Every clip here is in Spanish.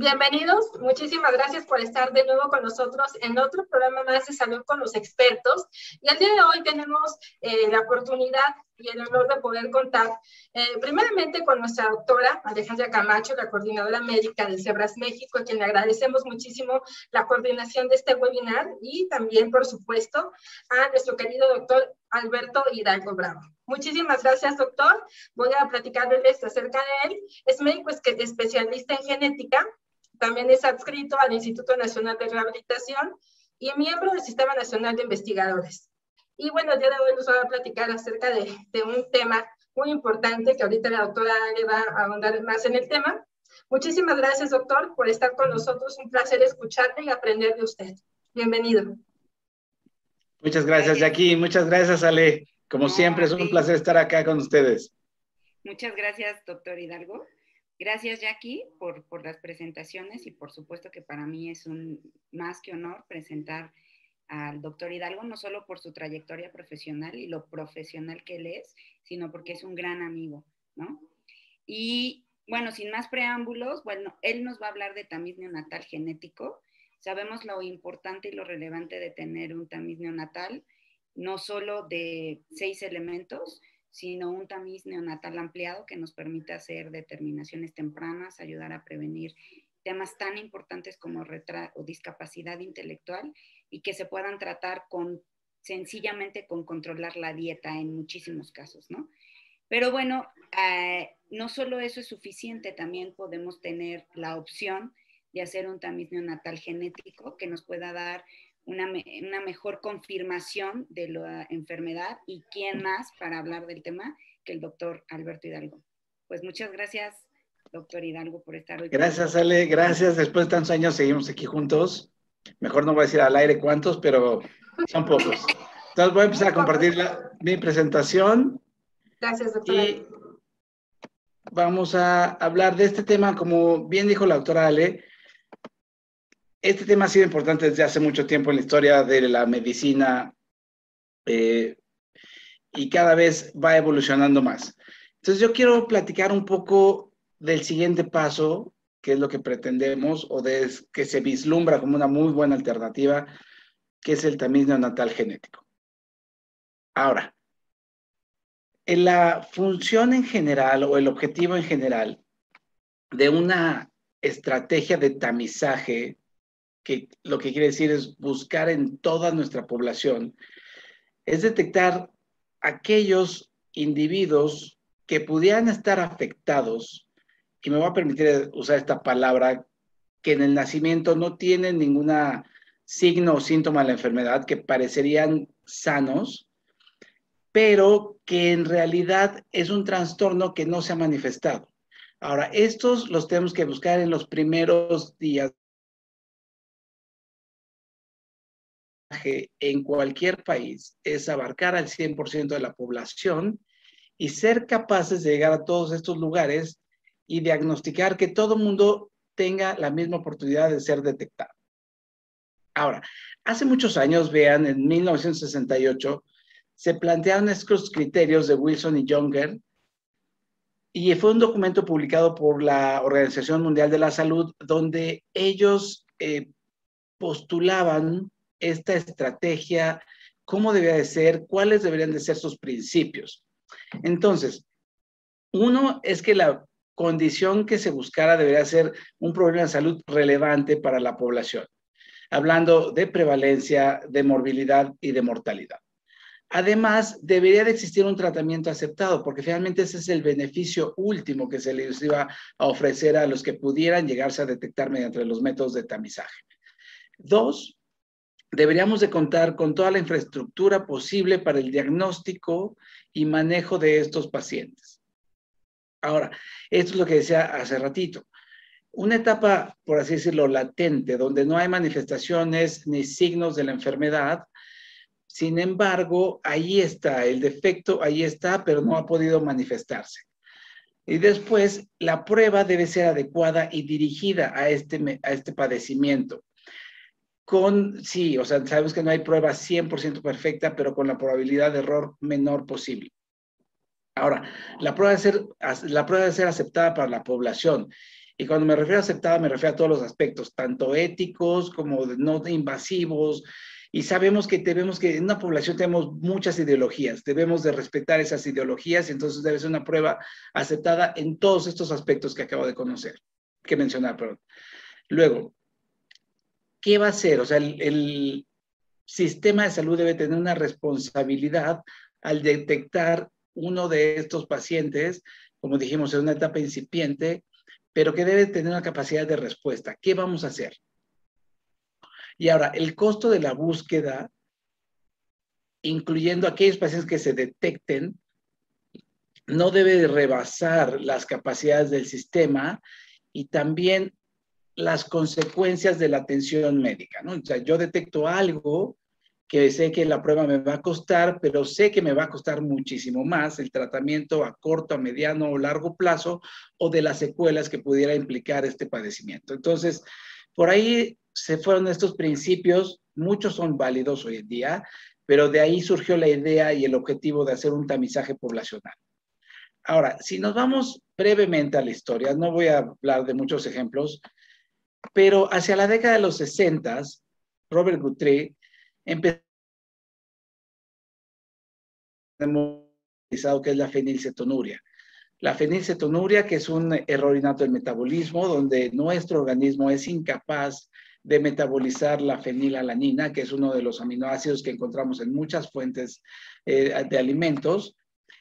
Bienvenidos, muchísimas gracias por estar de nuevo con nosotros en otro programa más de salud con los expertos. Y el día de hoy tenemos la oportunidad y el honor de poder contar primeramente con nuestra doctora Alejandra Camacho, la coordinadora médica de Cebras México, a quien le agradecemos muchísimo la coordinación de este webinar, y también, por supuesto, a nuestro querido doctor Alberto Hidalgo Bravo. Muchísimas gracias, doctor. Voy a platicarles acerca de él. Es médico especialista en genética, también es adscrito al Instituto Nacional de Rehabilitación y miembro del Sistema Nacional de Investigadores. Y bueno, el día de hoy nos va a platicar acerca de un tema muy importante que ahorita la doctora le va a ahondar más en el tema. Muchísimas gracias, doctor, por estar con nosotros. Un placer escucharle y aprender de usted. Bienvenido. Muchas gracias, Jackie. Muchas gracias, Ale. Como siempre, es un placer estar acá con ustedes. Muchas gracias, doctor Hidalgo. Gracias, Jackie, por las presentaciones, y por supuesto que para mí es un más que honor presentar al doctor Hidalgo, no solo por su trayectoria profesional y lo profesional que él es, sino porque es un gran amigo, ¿no? Y bueno, sin más preámbulos, bueno, él nos va a hablar de tamiz neonatal genético. Sabemos lo importante y lo relevante de tener un tamiz neonatal, no solo de 6 elementos, sino un tamiz neonatal ampliado que nos permita hacer determinaciones tempranas, ayudar a prevenir temas tan importantes como o discapacidad intelectual, y que se puedan tratar sencillamente con controlar la dieta en muchísimos casos, ¿no? Pero bueno, no solo eso es suficiente, también podemos tener la opción de hacer un tamiz neonatal genético que nos pueda dar una mejor confirmación de la enfermedad. ¿Y quién más para hablar del tema que el doctor Alberto Hidalgo? Pues muchas gracias, doctor Hidalgo, por estar hoy. Gracias, Ale, gracias. Después de tantos años seguimos aquí juntos. Mejor no voy a decir al aire cuántos, pero son pocos. Entonces voy a empezar a compartir mi presentación. Gracias, doctor. Y vamos a hablar de este tema, como bien dijo la doctora Ale. Este tema ha sido importante desde hace mucho tiempo en la historia de la medicina y cada vez va evolucionando más. Entonces yo quiero platicar un poco del siguiente paso, que es lo que pretendemos o que se vislumbra como una muy buena alternativa, que es el tamiz neonatal genético. Ahora, en la función en general o el objetivo en general de una estrategia de tamizaje, que lo que quiere decir es buscar en toda nuestra población, es detectar aquellos individuos que pudieran estar afectados, y me voy a permitir usar esta palabra, que en el nacimiento no tienen ningún signo o síntoma de la enfermedad, que parecerían sanos, pero que en realidad es un trastorno que no se ha manifestado. Ahora, estos los tenemos que buscar en los primeros días en cualquier país, es abarcar al 100% de la población y ser capaces de llegar a todos estos lugares y diagnosticar que todo el mundo tenga la misma oportunidad de ser detectado. Ahora, hace muchos años, vean, en 1968, se plantearon estos criterios de Wilson y Younger, y fue un documento publicado por la Organización Mundial de la Salud, donde ellos postulaban esta estrategia, cómo debía de ser, cuáles deberían de ser sus principios. Entonces, uno es que la condición que se buscara debería ser un problema de salud relevante para la población, hablando de prevalencia, de morbilidad y de mortalidad. Además, debería de existir un tratamiento aceptado, porque finalmente ese es el beneficio último que se les iba a ofrecer a los que pudieran llegarse a detectar mediante los métodos de tamizaje. 2, deberíamos de contar con toda la infraestructura posible para el diagnóstico y manejo de estos pacientes. Ahora, esto es lo que decía hace ratito. Una etapa, por así decirlo, latente, donde no hay manifestaciones ni signos de la enfermedad. Sin embargo, ahí está, el defecto ahí está, pero no ha podido manifestarse. Y después, la prueba debe ser adecuada y dirigida a este padecimiento. Sí, o sea, sabemos que no hay prueba 100% perfecta, pero con la probabilidad de error menor posible. Ahora, la prueba debe ser aceptada para la población. Y cuando me refiero a aceptada, me refiero a todos los aspectos, tanto éticos como no invasivos. Y sabemos que en una población tenemos muchas ideologías, debemos de respetar esas ideologías y entonces debe ser una prueba aceptada en todos estos aspectos que acabo de mencionar, perdón. Luego, ¿qué va a hacer? O sea, el sistema de salud debe tener una responsabilidad al detectar uno de estos pacientes, como dijimos, en una etapa incipiente, pero que debe tener una capacidad de respuesta. ¿Qué vamos a hacer? Y ahora, el costo de la búsqueda, incluyendo aquellos pacientes que se detecten, no debe rebasar las capacidades del sistema y también las consecuencias de la atención médica, ¿no? O sea, yo detecto algo que sé que la prueba me va a costar, pero sé que me va a costar muchísimo más el tratamiento a corto, a mediano o largo plazo o de las secuelas que pudiera implicar este padecimiento. Entonces, por ahí se fueron estos principios, muchos son válidos hoy en día, pero de ahí surgió la idea y el objetivo de hacer un tamizaje poblacional. Ahora, si nos vamos brevemente a la historia, no voy a hablar de muchos ejemplos, pero hacia la década de los 60, Robert Guthrie empezó que es la fenilcetonuria. La fenilcetonuria, que es un error innato del metabolismo, donde nuestro organismo es incapaz de metabolizar la fenilalanina, que es uno de los aminoácidos que encontramos en muchas fuentes de alimentos.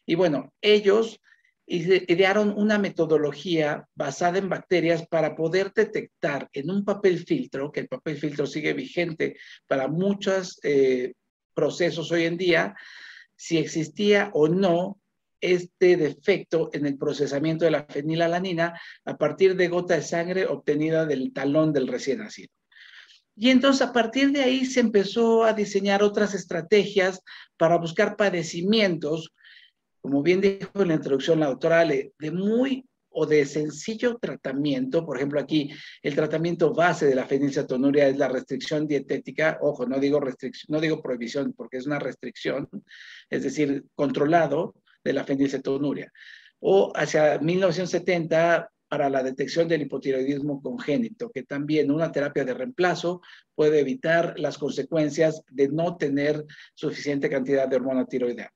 Y bueno, ellos idearon una metodología basada en bacterias para poder detectar en un papel filtro, que el papel filtro sigue vigente para muchos procesos hoy en día, si existía o no este defecto en el procesamiento de la fenilalanina a partir de gota de sangre obtenida del talón del recién nacido. Y entonces a partir de ahí se empezó a diseñar otras estrategias para buscar padecimientos, como bien dijo en la introducción la doctora Ale, de sencillo tratamiento. Por ejemplo, aquí el tratamiento base de la fenilcetonuria es la restricción dietética. Ojo, no digo prohibición porque es una restricción, es decir, controlado de la fenilcetonuria. O hacia 1970 para la detección del hipotiroidismo congénito, que también una terapia de reemplazo puede evitar las consecuencias de no tener suficiente cantidad de hormona tiroidea.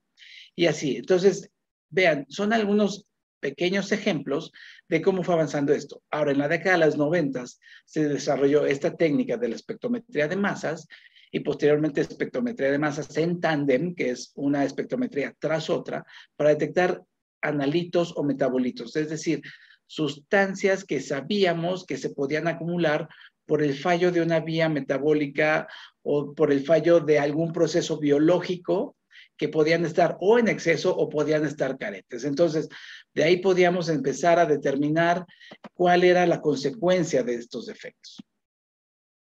Y así, entonces, vean, son algunos pequeños ejemplos de cómo fue avanzando esto. Ahora, en la década de los 90 se desarrolló esta técnica de la espectrometría de masas y posteriormente espectrometría de masas en tándem, que es una espectrometría tras otra, para detectar analitos o metabolitos, es decir, sustancias que sabíamos que se podían acumular por el fallo de una vía metabólica o por el fallo de algún proceso biológico que podían estar o en exceso o podían estar carentes. Entonces, de ahí podíamos empezar a determinar cuál era la consecuencia de estos efectos.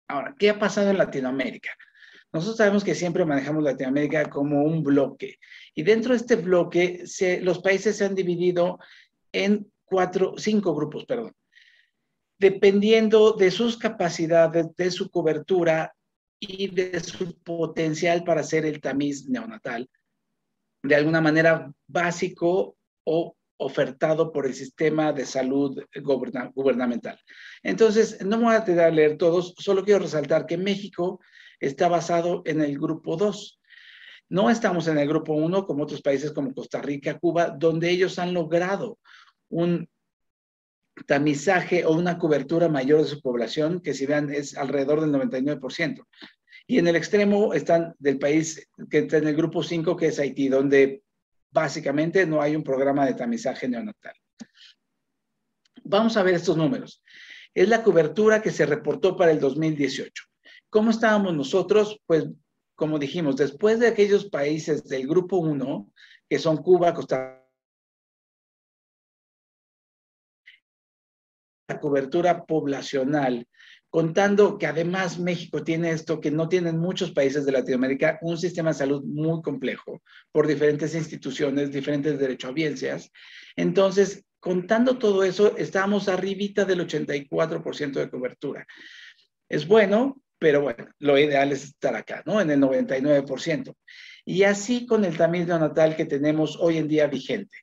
Ahora, ¿qué ha pasado en Latinoamérica? Nosotros sabemos que siempre manejamos Latinoamérica como un bloque. Y dentro de este bloque, los países se han dividido en 5 grupos, perdón. Dependiendo de sus capacidades, de su cobertura y de su potencial para hacer el tamiz neonatal, de alguna manera básico o ofertado por el sistema de salud gubernamental. Entonces, no me voy a leer todos, solo quiero resaltar que México está basado en el grupo 2. No estamos en el grupo 1 como otros países como Costa Rica, Cuba, donde ellos han logrado un tamizaje o una cobertura mayor de su población, que si vean es alrededor del 99%. Y en el extremo están del país que está en el grupo 5, que es Haití, donde básicamente no hay un programa de tamizaje neonatal. Vamos a ver estos números. Es la cobertura que se reportó para el 2018. ¿Cómo estábamos nosotros? Pues, como dijimos, después de aquellos países del grupo 1, que son Cuba, Costa Rica, la cobertura poblacional, contando que además México tiene esto que no tienen muchos países de Latinoamérica, un sistema de salud muy complejo por diferentes instituciones, diferentes derechohabiencias. Entonces, contando todo eso, estamos arribita del 84% de cobertura. Es bueno, pero bueno, lo ideal es estar acá, ¿no? En el 99%. Y así con el tamiz neonatal que tenemos hoy en día vigente.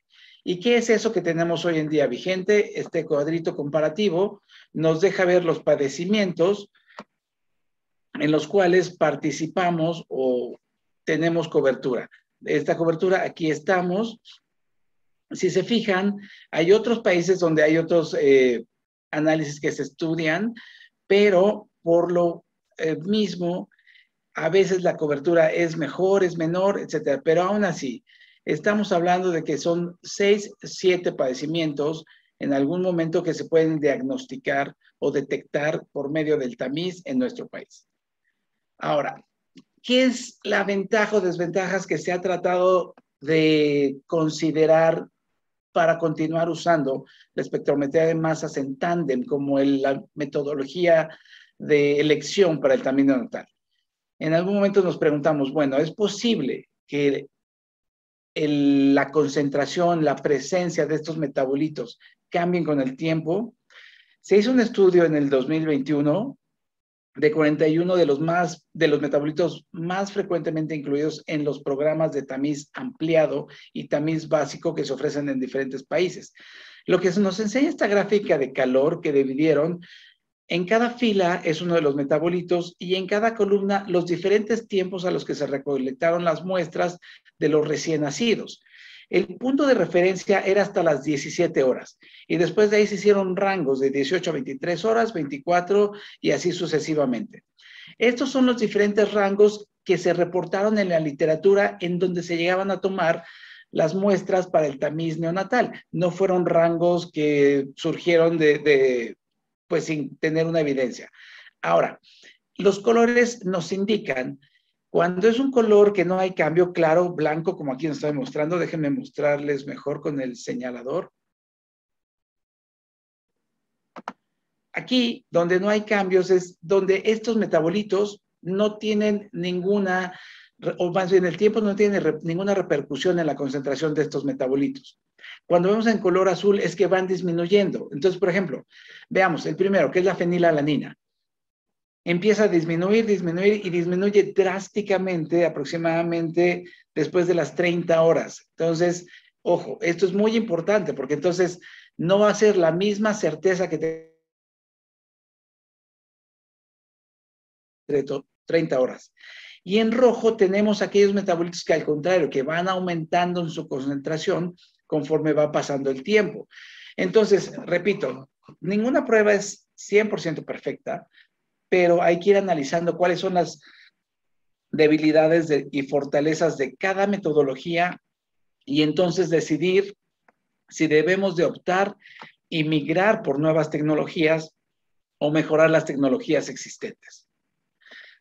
¿Y qué es eso que tenemos hoy en día vigente? Este cuadrito comparativo nos deja ver los padecimientos en los cuales participamos o tenemos cobertura. Esta cobertura, aquí estamos. Si se fijan, hay otros países donde hay otros análisis que se estudian, pero por lo mismo, a veces la cobertura es mejor, es menor, etcétera. Pero aún así, estamos hablando de que son 6, 7 padecimientos en algún momento que se pueden diagnosticar o detectar por medio del tamiz en nuestro país. Ahora, ¿qué es la ventaja o desventajas que se ha tratado de considerar para continuar usando la espectrometría de masas en tándem como la metodología de elección para el tamiz neonatal? En algún momento nos preguntamos, bueno, ¿es posible que la concentración, la presencia de estos metabolitos cambien con el tiempo? Se hizo un estudio en el 2021 de 41 de los metabolitos más frecuentemente incluidos en los programas de tamiz ampliado y tamiz básico que se ofrecen en diferentes países. Lo que nos enseña esta gráfica de calor que dividieron, en cada fila es uno de los metabolitos y en cada columna los diferentes tiempos a los que se recolectaron las muestras de los recién nacidos. El punto de referencia era hasta las 17 horas y después de ahí se hicieron rangos de 18 a 23 horas, 24 y así sucesivamente. Estos son los diferentes rangos que se reportaron en la literatura en donde se llegaban a tomar las muestras para el tamiz neonatal. No fueron rangos que surgieron pues sin tener una evidencia. Ahora, los colores nos indican. Cuando es un color que no hay cambio, claro, blanco, como aquí nos está mostrando, déjenme mostrarles mejor con el señalador. Aquí, donde no hay cambios, es donde estos metabolitos no tienen ninguna, o más bien el tiempo no tiene ninguna repercusión en la concentración de estos metabolitos. Cuando vemos en color azul es que van disminuyendo. Entonces, por ejemplo, veamos el primero, que es la fenilalanina. Empieza a disminuir y disminuye drásticamente, aproximadamente después de las 30 horas. Entonces, ojo, esto es muy importante porque entonces no va a ser la misma certeza que 30 horas. Y en rojo tenemos aquellos metabolitos que al contrario, que van aumentando en su concentración conforme va pasando el tiempo. Entonces, repito, ninguna prueba es 100% perfecta, pero hay que ir analizando cuáles son las debilidades y fortalezas de cada metodología y entonces decidir si debemos de optar y migrar por nuevas tecnologías o mejorar las tecnologías existentes.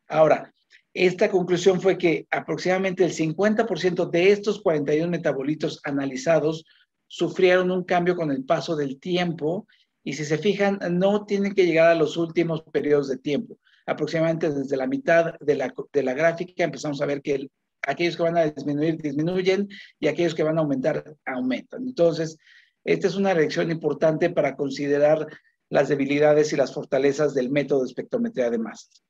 Ahora, esta conclusión fue que aproximadamente el 50% de estos 41 metabolitos analizados sufrieron un cambio con el paso del tiempo. Y si se fijan, no tienen que llegar a los últimos periodos de tiempo. Aproximadamente desde la mitad de la gráfica empezamos a ver que aquellos que van a disminuir, disminuyen y aquellos que van a aumentar, aumentan. Entonces, esta es una lección importante para considerar las debilidades y las fortalezas del método de espectrometría de masas.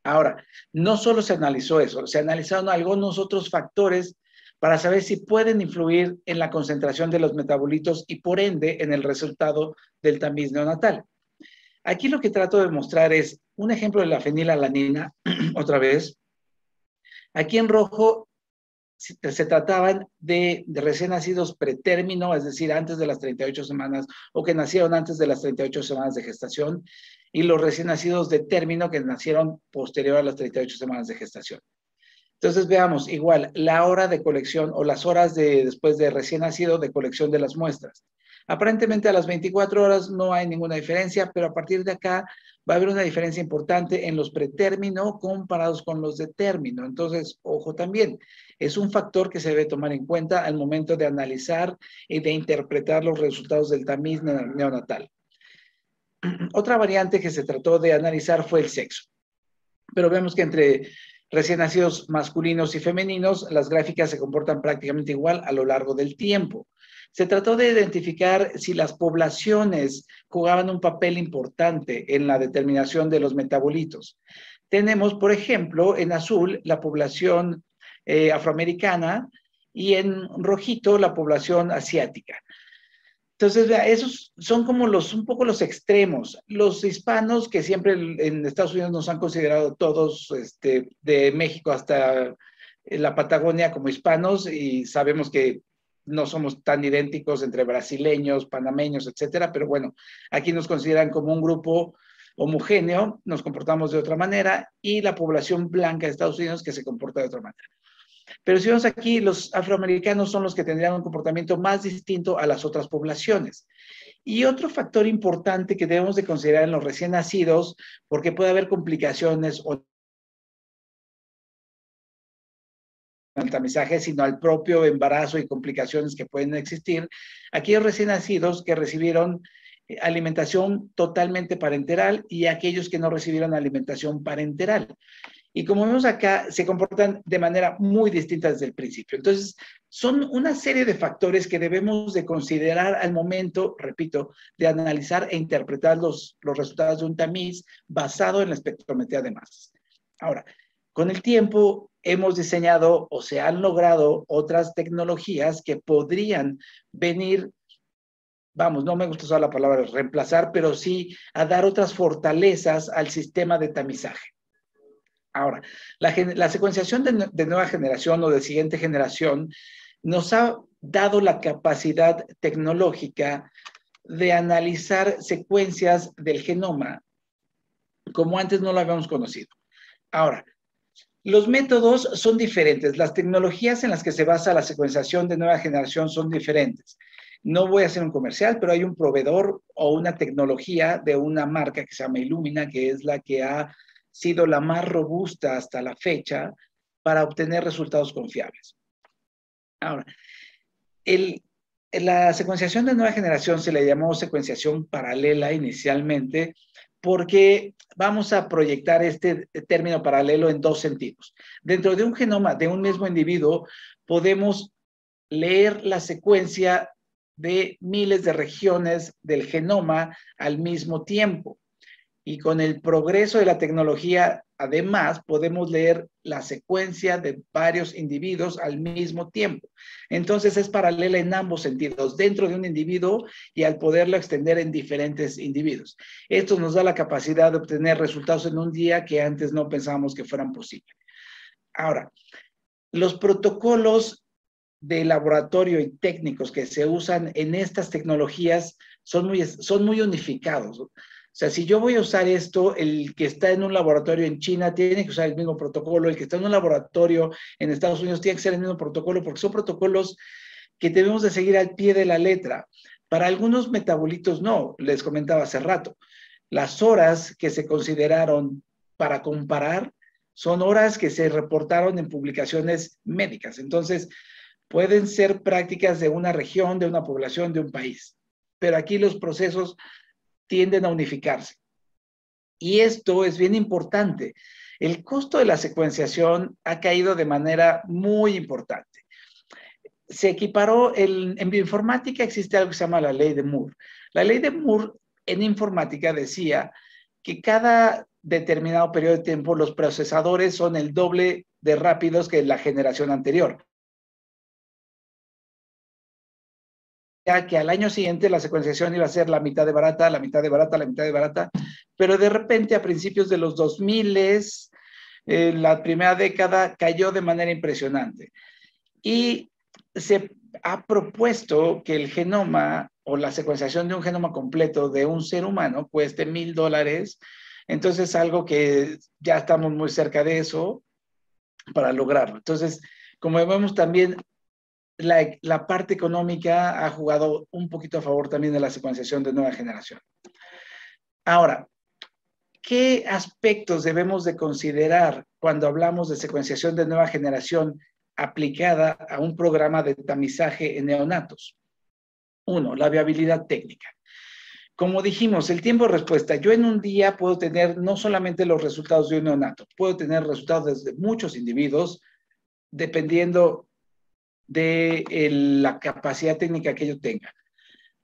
Ahora, no solo se analizó eso, se analizaron algunos otros factores para saber si pueden influir en la concentración de los metabolitos y por ende en el resultado del tamiz neonatal. Aquí lo que trato de mostrar es un ejemplo de la fenilalanina, otra vez. Aquí en rojo se trataban de recién nacidos pretérmino, es decir, antes de las 38 semanas o que nacieron antes de las 38 semanas de gestación, y los recién nacidos de término que nacieron posterior a las 38 semanas de gestación. Entonces veamos, igual, la hora de colección o las horas después de recién nacido de colección de las muestras. Aparentemente a las 24 horas no hay ninguna diferencia, pero a partir de acá va a haber una diferencia importante en los pretérmino comparados con los de término. Entonces, ojo también, es un factor que se debe tomar en cuenta al momento de analizar y de interpretar los resultados del tamiz neonatal. Otra variante que se trató de analizar fue el sexo. Pero vemos que entre recién nacidos masculinos y femeninos, las gráficas se comportan prácticamente igual a lo largo del tiempo. Se trató de identificar si las poblaciones jugaban un papel importante en la determinación de los metabolitos. Tenemos, por ejemplo, en azul la población afroamericana y en rojito la población asiática. Entonces, esos son como un poco los extremos. Los hispanos, que siempre en Estados Unidos nos han considerado todos, de México hasta la Patagonia, como hispanos, y sabemos que no somos tan idénticos entre brasileños, panameños, etcétera, pero bueno, aquí nos consideran como un grupo homogéneo, nos comportamos de otra manera, y la población blanca de Estados Unidos que se comporta de otra manera. Pero si vemos aquí, los afroamericanos son los que tendrían un comportamiento más distinto a las otras poblaciones. Y otro factor importante que debemos de considerar en los recién nacidos, porque puede haber complicaciones o al tamizaje, sino al propio embarazo y complicaciones que pueden existir, aquellos recién nacidos que recibieron alimentación totalmente parenteral y aquellos que no recibieron alimentación parenteral. Y como vemos acá, se comportan de manera muy distinta desde el principio. Entonces, son una serie de factores que debemos de considerar al momento, repito, de analizar e interpretar los resultados de un tamiz basado en la espectrometría de masas. Ahora, con el tiempo hemos diseñado o se han logrado otras tecnologías que podrían venir, vamos, no me gusta usar la palabra reemplazar, pero sí a dar otras fortalezas al sistema de tamizaje. Ahora, la secuenciación de nueva generación o de siguiente generación nos ha dado la capacidad tecnológica de analizar secuencias del genoma como antes no lo habíamos conocido. Ahora, los métodos son diferentes. Las tecnologías en las que se basa la secuenciación de nueva generación son diferentes. No voy a hacer un comercial, pero hay un proveedor o una tecnología de una marca que se llama Illumina, que es la que ha sido la más robusta hasta la fecha para obtener resultados confiables. Ahora, la secuenciación de nueva generación se le llamó secuenciación paralela inicialmente porque vamos a proyectar este término paralelo en dos sentidos. Dentro de un genoma de un mismo individuo podemos leer la secuencia de miles de regiones del genoma al mismo tiempo. Y con el progreso de la tecnología, además, podemos leer la secuencia de varios individuos al mismo tiempo. Entonces, es paralela en ambos sentidos, dentro de un individuo y al poderlo extender en diferentes individuos. Esto nos da la capacidad de obtener resultados en un día que antes no pensábamos que fueran posibles. Ahora, los protocolos de laboratorio y técnicos que se usan en estas tecnologías son muy unificados. O sea, si yo voy a usar esto, el que está en un laboratorio en China tiene que usar el mismo protocolo, el que está en un laboratorio en Estados Unidos tiene que ser el mismo protocolo, porque son protocolos que debemos de seguir al pie de la letra. Para algunos metabolitos no, les comentaba hace rato. Las horas que se consideraron para comparar son horas que se reportaron en publicaciones médicas. Entonces, pueden ser prácticas de una región, de una población, de un país. Pero aquí los procesos tienden a unificarse. Y esto es bien importante. El costo de la secuenciación ha caído de manera muy importante. Se equiparó, en bioinformática existe algo que se llama la ley de Moore. La ley de Moore en informática decía que cada determinado periodo de tiempo los procesadores son el doble de rápidos que la generación anterior. Que al año siguiente la secuenciación iba a ser la mitad de barata, la mitad de barata, la mitad de barata, pero de repente a principios de los 2000, la primera década cayó de manera impresionante. Y se ha propuesto que el genoma o la secuenciación de un genoma completo de un ser humano cueste $1,000. Entonces, algo que ya estamos muy cerca de eso para lograrlo. Entonces, como vemos también, la parte económica ha jugado un poquito a favor también de la secuenciación de nueva generación. Ahora, ¿qué aspectos debemos de considerar cuando hablamos de secuenciación de nueva generación aplicada a un programa de tamizaje en neonatos? Uno, la viabilidad técnica. Como dijimos, el tiempo de respuesta. Yo en un día puedo tener no solamente los resultados de un neonato, puedo tener resultados de muchos individuos, dependiendo de la capacidad técnica que yo tenga.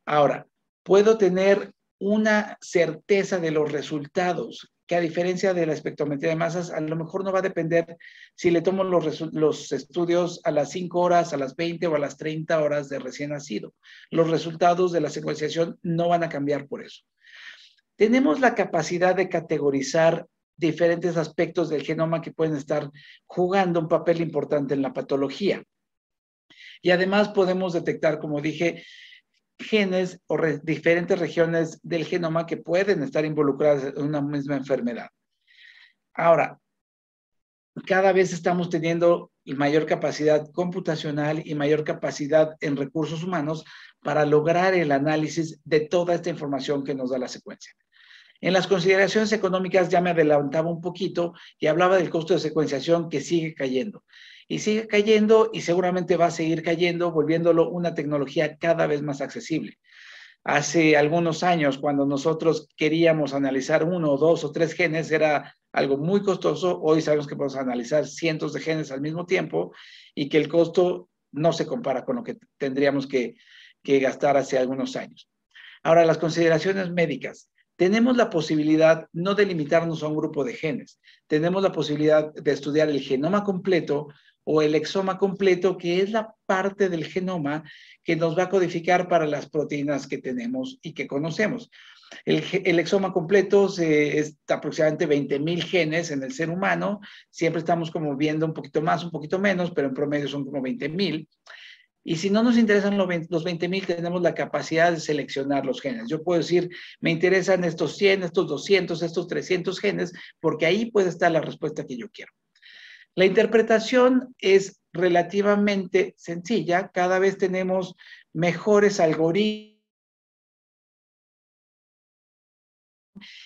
Ahora, puedo tener una certeza de los resultados que a diferencia de la espectrometría de masas, a lo mejor no va a depender si le tomo los estudios a las 5 horas, a las 20 o a las 30 horas de recién nacido. Los resultados de la secuenciación no van a cambiar por eso. Tenemos la capacidad de categorizar diferentes aspectos del genoma que pueden estar jugando un papel importante en la patología. Y además podemos detectar, como dije, genes o diferentes regiones del genoma que pueden estar involucradas en una misma enfermedad. Ahora, cada vez estamos teniendo mayor capacidad computacional y mayor capacidad en recursos humanos para lograr el análisis de toda esta información que nos da la secuencia. En las consideraciones económicas ya me adelantaba un poquito y hablaba del costo de secuenciación que sigue cayendo. Y sigue cayendo y seguramente va a seguir cayendo, volviéndolo una tecnología cada vez más accesible. Hace algunos años, cuando nosotros queríamos analizar 1, 2 o 3 genes, era algo muy costoso. Hoy sabemos que podemos analizar cientos de genes al mismo tiempo y que el costo no se compara con lo que tendríamos que gastar hace algunos años. Ahora, las consideraciones médicas. Tenemos la posibilidad no de limitarnos a un grupo de genes. Tenemos la posibilidad de estudiar el genoma completo o el exoma completo, que es la parte del genoma que nos va a codificar para las proteínas que tenemos y que conocemos. El exoma completo es aproximadamente 20,000 genes en el ser humano. Siempre estamos como viendo un poquito más, un poquito menos, pero en promedio son como 20,000. Y si no nos interesan los 20,000, tenemos la capacidad de seleccionar los genes. Yo puedo decir, me interesan estos 100, estos 200, estos 300 genes, porque ahí puede estar la respuesta que yo quiero. La interpretación es relativamente sencilla. Cada vez tenemos mejores algoritmos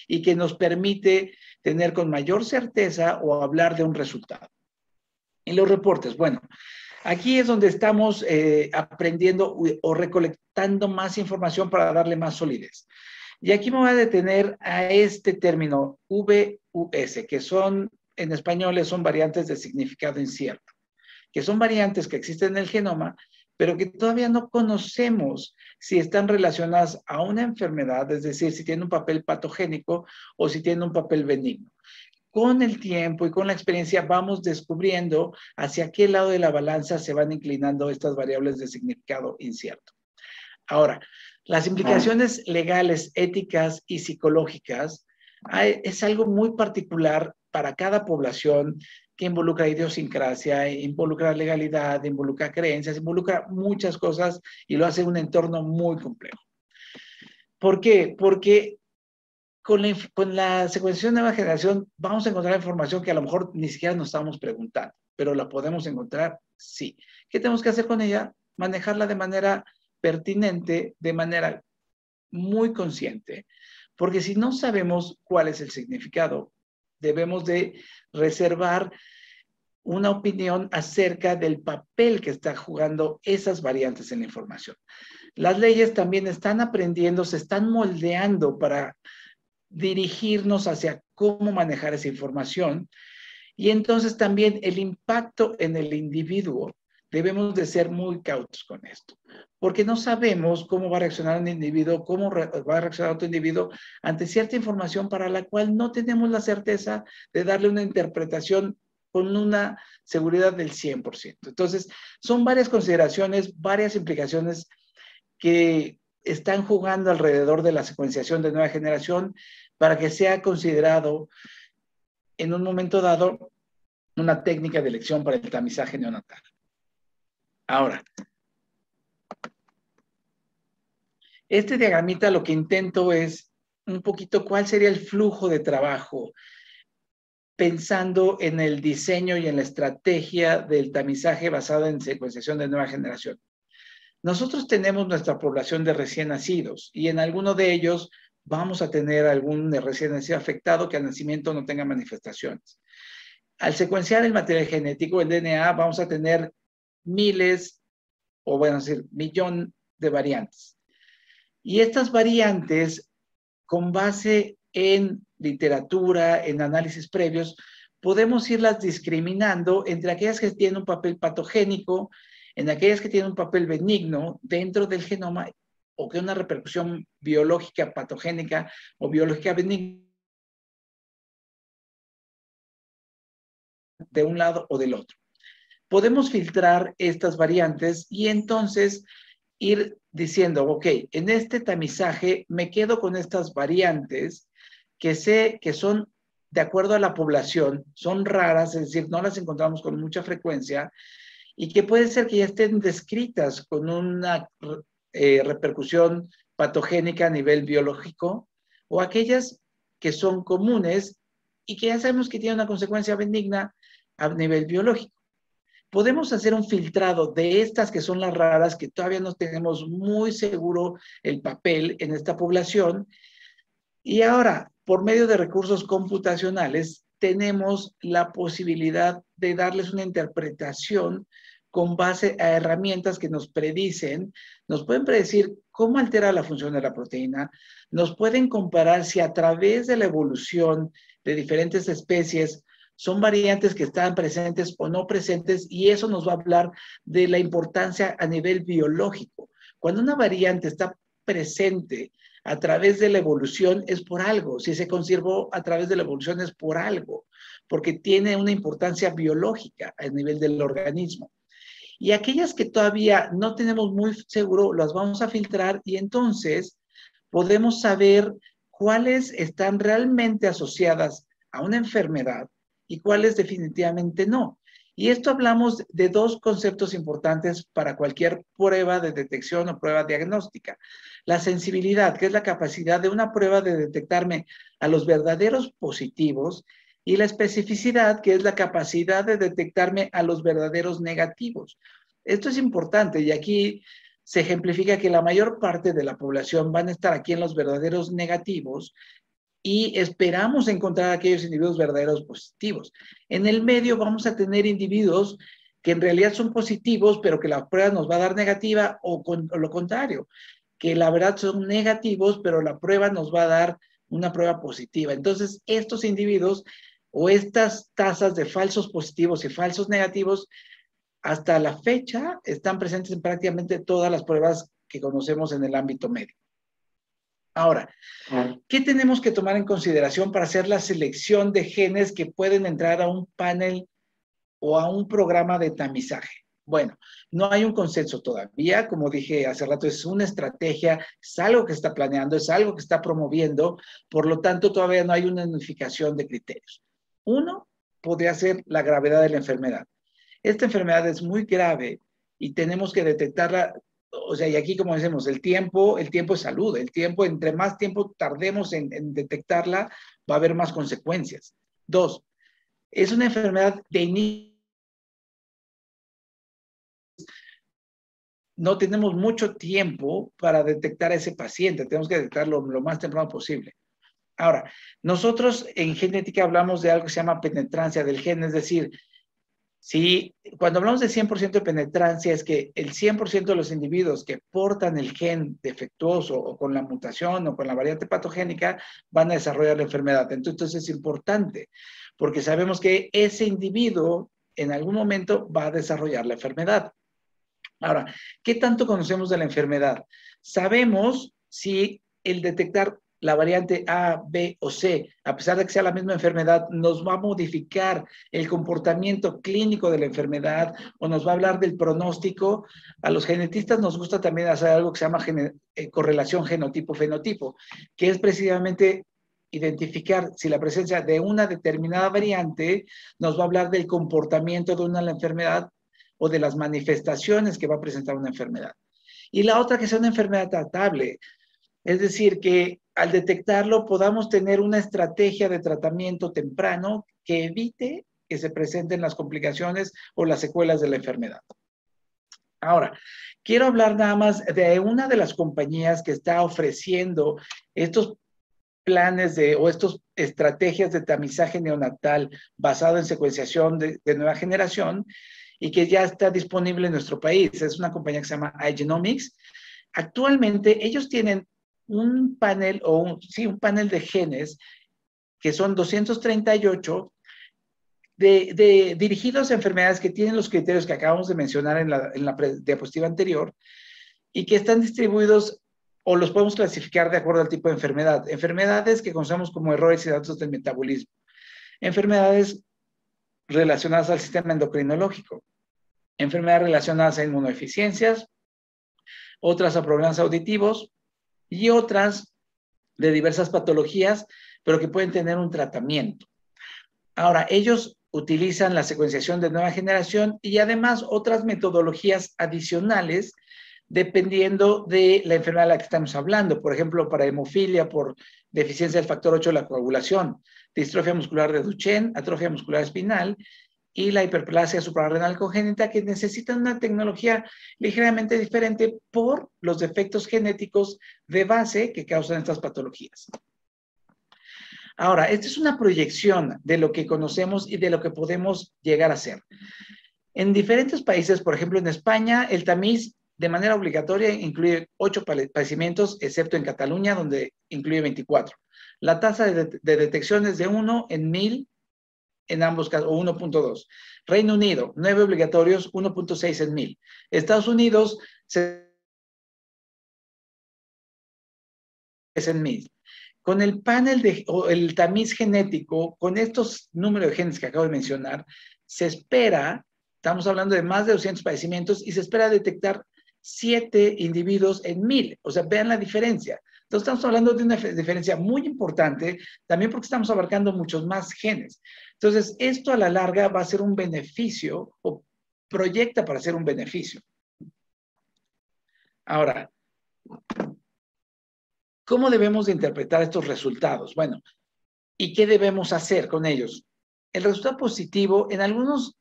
y que nos permite tener con mayor certeza o hablar de un resultado. Y los reportes, bueno, aquí es donde estamos aprendiendo o recolectando más información para darle más solidez. Y aquí me voy a detener a este término VUS, que son, en español, son variantes de significado incierto, que son variantes que existen en el genoma, pero que todavía no conocemos si están relacionadas a una enfermedad, es decir, si tienen un papel patogénico o si tienen un papel benigno. Con el tiempo y con la experiencia vamos descubriendo hacia qué lado de la balanza se van inclinando estas variables de significado incierto. Ahora, las implicaciones legales, éticas y psicológicas es algo muy particular para cada población que involucra idiosincrasia, involucra legalidad, involucra creencias, involucra muchas cosas y lo hace un entorno muy complejo. ¿Por qué? Porque con la secuenciación de nueva generación vamos a encontrar información que a lo mejor ni siquiera nos estamos preguntando, pero la podemos encontrar, sí. ¿Qué tenemos que hacer con ella? Manejarla de manera pertinente, de manera muy consciente, porque si no sabemos cuál es el significado, debemos de reservar una opinión acerca del papel que están jugando esas variantes en la información. Las leyes también están aprendiendo, se están moldeando para dirigirnos hacia cómo manejar esa información. Y entonces también el impacto en el individuo, debemos de ser muy cautos con esto, porque no sabemos cómo va a reaccionar un individuo, cómo va a reaccionar otro individuo ante cierta información para la cual no tenemos la certeza de darle una interpretación con una seguridad del 100%. Entonces, son varias consideraciones, varias implicaciones que están jugando alrededor de la secuenciación de nueva generación para que sea considerado en un momento dado una técnica de elección para el tamizaje neonatal. Ahora, este diagramita lo que intento es un poquito cuál sería el flujo de trabajo pensando en el diseño y en la estrategia del tamizaje basado en secuenciación de nueva generación. Nosotros tenemos nuestra población de recién nacidos y en alguno de ellos vamos a tener algún recién nacido afectado que al nacimiento no tenga manifestaciones. Al secuenciar el material genético, el DNA, vamos a tener miles, o bueno, decir, millón de variantes. Y estas variantes, con base en literatura, en análisis previos, podemos irlas discriminando entre aquellas que tienen un papel patogénico, en aquellas que tienen un papel benigno dentro del genoma o que una repercusión biológica patogénica o biológica benigna de un lado o del otro. Podemos filtrar estas variantes y entonces ir diciendo, ok, en este tamizaje me quedo con estas variantes que sé que son de acuerdo a la población, son raras, es decir, no las encontramos con mucha frecuencia y que puede ser que ya estén descritas con una repercusión patogénica a nivel biológico, o aquellas que son comunes y que ya sabemos que tienen una consecuencia benigna a nivel biológico. Podemos hacer un filtrado de estas que son las raras, que todavía no tenemos muy seguro el papel en esta población, y ahora, por medio de recursos computacionales, tenemos la posibilidad de darles una interpretación con base a herramientas que nos predicen, nos pueden predecir cómo altera la función de la proteína, nos pueden comparar si a través de la evolución de diferentes especies son variantes que están presentes o no presentes, y eso nos va a hablar de la importancia a nivel biológico. Cuando una variante está presente a través de la evolución es por algo, si se conservó a través de la evolución es por algo, porque tiene una importancia biológica a nivel del organismo. Y aquellas que todavía no tenemos muy seguro, las vamos a filtrar y entonces podemos saber cuáles están realmente asociadas a una enfermedad y cuáles definitivamente no. Y esto hablamos de dos conceptos importantes para cualquier prueba de detección o prueba diagnóstica. La sensibilidad, que es la capacidad de una prueba de detectarme a los verdaderos positivos, y la especificidad, que es la capacidad de detectarme a los verdaderos negativos. Esto es importante y aquí se ejemplifica que la mayor parte de la población van a estar aquí en los verdaderos negativos y esperamos encontrar aquellos individuos verdaderos positivos. En el medio vamos a tener individuos que en realidad son positivos, pero que la prueba nos va a dar negativa, o lo contrario, que la verdad son negativos, pero la prueba nos va a dar una prueba positiva. Entonces, estos individuos o estas tasas de falsos positivos y falsos negativos, hasta la fecha están presentes en prácticamente todas las pruebas que conocemos en el ámbito médico. Ahora, ¿qué tenemos que tomar en consideración para hacer la selección de genes que pueden entrar a un panel o a un programa de tamizaje? Bueno, no hay un consenso todavía, como dije hace rato, es una estrategia, es algo que está planeando, es algo que está promoviendo, por lo tanto todavía no hay una unificación de criterios. Uno podría ser la gravedad de la enfermedad. Esta enfermedad es muy grave y tenemos que detectarla, o sea, y aquí como decimos, el tiempo es salud, el tiempo, entre más tiempo tardemos en detectarla, va a haber más consecuencias. Dos, es una enfermedad de inicio. No tenemos mucho tiempo para detectar a ese paciente, tenemos que detectarlo lo más temprano posible. Ahora, nosotros en genética hablamos de algo que se llama penetrancia del gen, es decir, si cuando hablamos de 100% de penetrancia es que el 100% de los individuos que portan el gen defectuoso o con la mutación o con la variante patogénica van a desarrollar la enfermedad. Entonces es importante porque sabemos que ese individuo en algún momento va a desarrollar la enfermedad. Ahora, ¿qué tanto conocemos de la enfermedad? Sabemos si el detectar la variante A, B o C, a pesar de que sea la misma enfermedad, nos va a modificar el comportamiento clínico de la enfermedad o nos va a hablar del pronóstico. A los genetistas nos gusta también hacer algo que se llama correlación genotipo-fenotipo, que es precisamente identificar si la presencia de una determinada variante nos va a hablar del comportamiento de una enfermedad o de las manifestaciones que va a presentar una enfermedad. Y la otra, que sea una enfermedad tratable, es decir, que al detectarlo podamos tener una estrategia de tratamiento temprano que evite que se presenten las complicaciones o las secuelas de la enfermedad. Ahora, quiero hablar nada más de una de las compañías que está ofreciendo estos planes o estas estrategias de tamizaje neonatal basado en secuenciación de nueva generación, y que ya está disponible en nuestro país. Es una compañía que se llama iGenomics. Actualmente ellos tienen un panel, un panel de genes que son 238 dirigidos a enfermedades que tienen los criterios que acabamos de mencionar en la diapositiva anterior y que están distribuidos o los podemos clasificar de acuerdo al tipo de enfermedad. Enfermedades que conocemos como errores y datos del metabolismo. Enfermedades relacionadas al sistema endocrinológico, enfermedades relacionadas a inmunodeficiencias, otras a problemas auditivos y otras de diversas patologías, pero que pueden tener un tratamiento. Ahora, ellos utilizan la secuenciación de nueva generación y además otras metodologías adicionales dependiendo de la enfermedad de la que estamos hablando. Por ejemplo, para hemofilia por deficiencia del factor 8 de la coagulación, distrofia muscular de Duchenne, atrofia muscular espinal y la hiperplasia suprarrenal congénita, que necesitan una tecnología ligeramente diferente por los defectos genéticos de base que causan estas patologías. Ahora, esta es una proyección de lo que conocemos y de lo que podemos llegar a hacer. En diferentes países, por ejemplo, en España, el tamiz de manera obligatoria incluye 8 padecimientos, excepto en Cataluña, donde incluye 24. La tasa de detección es de 1 en 1000 en ambos casos, o 1.2. Reino Unido, 9 obligatorios, 1.6 en 1000. Estados Unidos, es en 1000. Con el panel o el tamiz genético, con estos números de genes que acabo de mencionar, se espera, estamos hablando de más de 200 padecimientos, y se espera detectar 7 individuos en 1000. O sea, vean la diferencia. Entonces, estamos hablando de una diferencia muy importante, también porque estamos abarcando muchos más genes. Entonces, esto a la larga va a ser un beneficio, o proyecta para ser un beneficio. Ahora, ¿cómo debemos de interpretar estos resultados? Bueno, ¿y qué debemos hacer con ellos? El resultado positivo, en algunas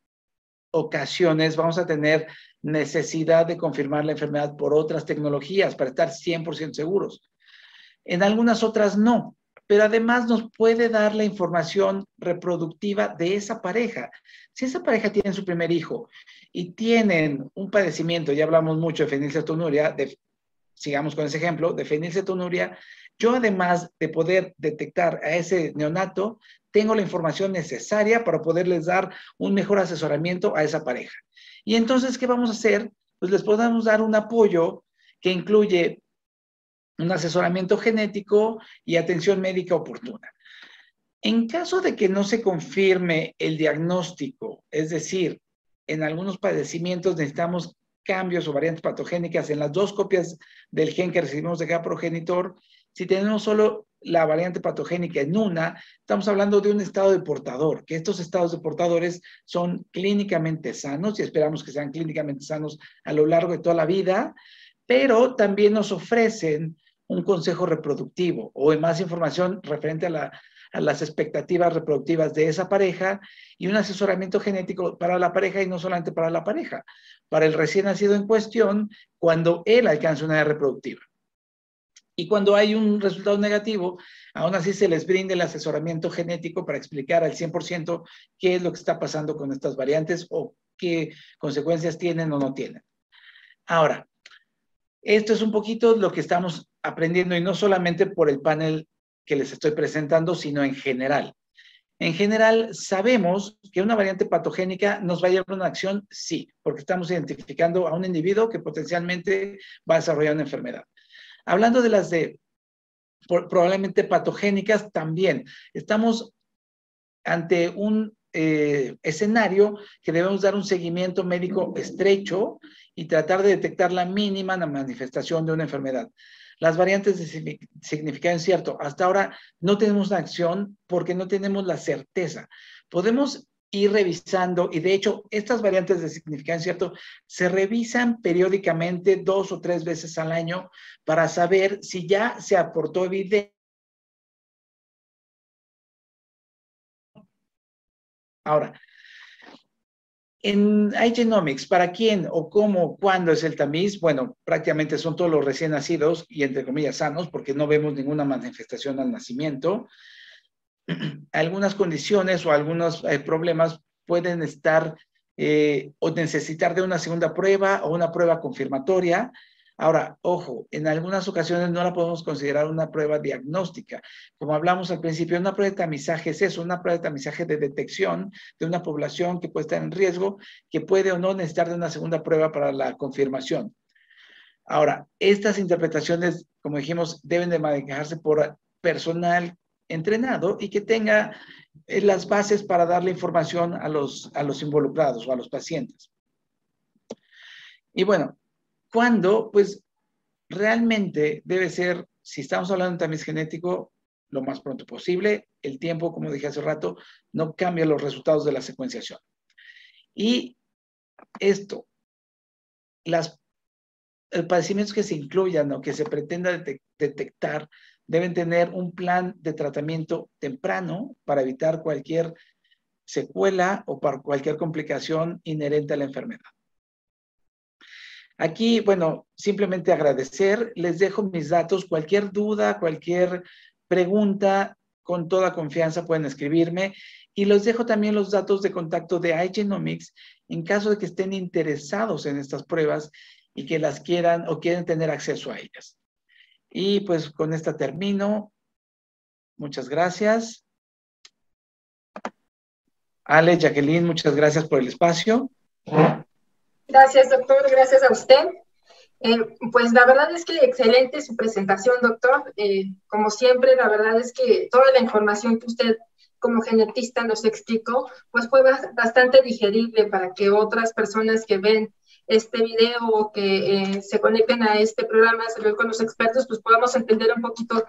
ocasiones vamos a tener necesidad de confirmar la enfermedad por otras tecnologías para estar 100% seguros. En algunas otras no, pero además nos puede dar la información reproductiva de esa pareja. Si esa pareja tiene su primer hijo y tienen un padecimiento, ya hablamos mucho de fenilcetonuria, sigamos con ese ejemplo, de fenilcetonuria, yo además de poder detectar a ese neonato, tengo la información necesaria para poderles dar un mejor asesoramiento a esa pareja. Y entonces, ¿qué vamos a hacer? Pues les podemos dar un apoyo que incluye un asesoramiento genético y atención médica oportuna. En caso de que no se confirme el diagnóstico, es decir, en algunos padecimientos necesitamos cambios o variantes patogénicas en las 2 copias del gen que recibimos de cada progenitor, si tenemos solo la variante patogénica en una, estamos hablando de un estado de portador, que estos estados de portadores son clínicamente sanos y esperamos que sean clínicamente sanos a lo largo de toda la vida, pero también nos ofrecen un consejo reproductivo o más información referente a las expectativas reproductivas de esa pareja y un asesoramiento genético para la pareja y no solamente para la pareja, para el recién nacido en cuestión cuando él alcanza una edad reproductiva. Y cuando hay un resultado negativo, aún así se les brinda el asesoramiento genético para explicar al 100% qué es lo que está pasando con estas variantes o qué consecuencias tienen o no tienen. Ahora, esto es un poquito lo que estamos aprendiendo y no solamente por el panel que les estoy presentando, sino en general. En general, sabemos que una variante patogénica nos va a llevar a una acción, sí, porque estamos identificando a un individuo que potencialmente va a desarrollar una enfermedad. Hablando de las probablemente patogénicas, también estamos ante un escenario que debemos dar un seguimiento médico estrecho y tratar de detectar la mínima manifestación de una enfermedad. Las variantes de significado incierto, hasta ahora no tenemos una acción porque no tenemos la certeza. Podemos ir revisando y de hecho estas variantes de significado incierto se revisan periódicamente 2 o 3 veces al año para saber si ya se aportó evidencia. Ahora, en iGenomics, ¿para quién o cómo, cuándo es el tamiz? Bueno, prácticamente son todos los recién nacidos y entre comillas sanos porque no vemos ninguna manifestación al nacimiento. Algunas condiciones o algunos problemas pueden estar o necesitar de una segunda prueba o una prueba confirmatoria. Ahora, ojo, en algunas ocasiones no la podemos considerar una prueba diagnóstica. Como hablamos al principio, una prueba de tamizaje es eso, una prueba de tamizaje de detección de una población que puede estar en riesgo, que puede o no necesitar de una segunda prueba para la confirmación. Ahora, estas interpretaciones, como dijimos, deben de manejarse por personal entrenado y que tenga las bases para darle información a los involucrados o a los pacientes. Y bueno, ¿cuándo? Pues realmente debe ser, si estamos hablando de tamiz genético, lo más pronto posible. El tiempo, como dije hace rato, no cambia los resultados de la secuenciación. Y esto, los padecimientos que se incluyan o que se pretenda detectar deben tener un plan de tratamiento temprano para evitar cualquier secuela o para cualquier complicación inherente a la enfermedad. Aquí, bueno, simplemente agradecer, les dejo mis datos, cualquier duda, cualquier pregunta, con toda confianza pueden escribirme, y les dejo también los datos de contacto de iGenomics en caso de que estén interesados en estas pruebas y que las quieran o quieren tener acceso a ellas. Y pues con esta termino. Muchas gracias. Ale, Jacqueline, muchas gracias por el espacio. Gracias, doctor. Gracias a usted. Pues la verdad es que excelente su presentación, doctor. Como siempre, la verdad es que toda la información que usted como genetista nos explicó, pues fue bastante digerible para que otras personas que ven este video o que se conecten a este programa Salud con los Expertos, pues podamos entender un poquito